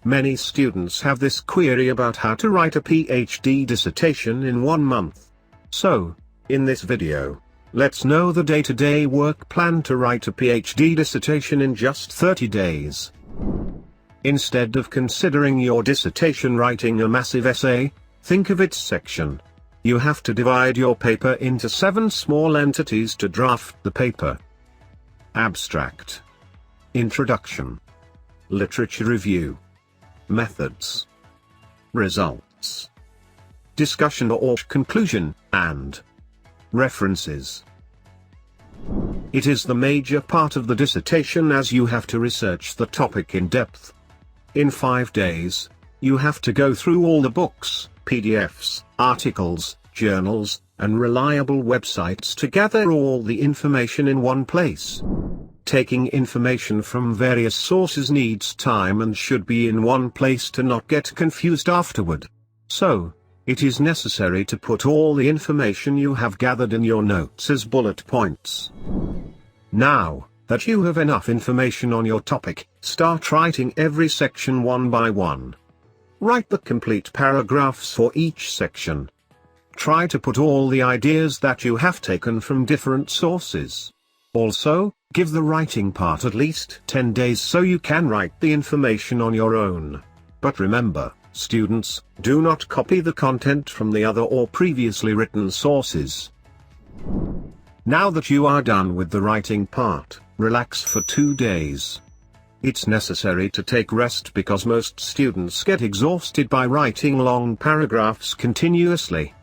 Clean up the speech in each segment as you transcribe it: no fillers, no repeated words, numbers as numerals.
Many students have this query about how to write a PhD dissertation in 1 month. So, in this video, let's know the day-to-day work plan to write a PhD dissertation in just 30 days. Instead of considering your dissertation writing a massive essay, think of its section. You have to divide your paper into 7 small entities to draft the paper. Abstract. Introduction. Literature review. Methods. Results. Discussion or conclusion, and references. It is the major part of the dissertation as you have to research the topic in depth. In 5 days, you have to go through all the books, PDFs, articles, journals, and reliable websites to gather all the information in one place. Taking information from various sources needs time and should be in one place to not get confused afterward. So, it is necessary to put all the information you have gathered in your notes as bullet points. Now that you have enough information on your topic, start writing every section one by one. Write the complete paragraphs for each section. Try to put all the ideas that you have taken from different sources. Also, give the writing part at least 10 days so you can write the information on your own. But remember, students, do not copy the content from the other or previously written sources. Now that you are done with the writing part, relax for 2 days. It's necessary to take rest because most students get exhausted by writing long paragraphs continuously.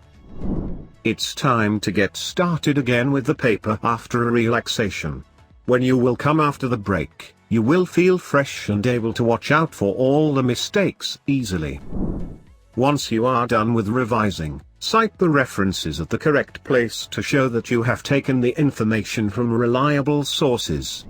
It's time to get started again with the paper after a relaxation. When you will come after the break, you will feel fresh and able to watch out for all the mistakes easily. Once you are done with revising, cite the references at the correct place to show that you have taken the information from reliable sources.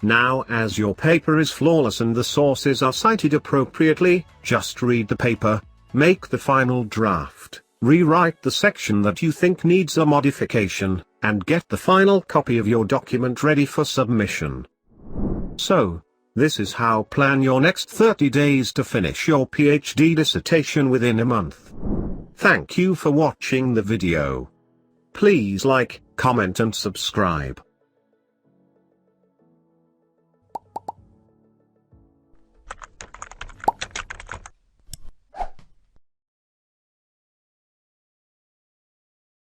Now, as your paper is flawless and the sources are cited appropriately, just read the paper, make the final draft, rewrite the section that you think needs a modification, and get the final copy of your document ready for submission. So, this is how plan your next 30 days to finish your PhD dissertation within a month. Thank you for watching the video. Please like, comment and subscribe.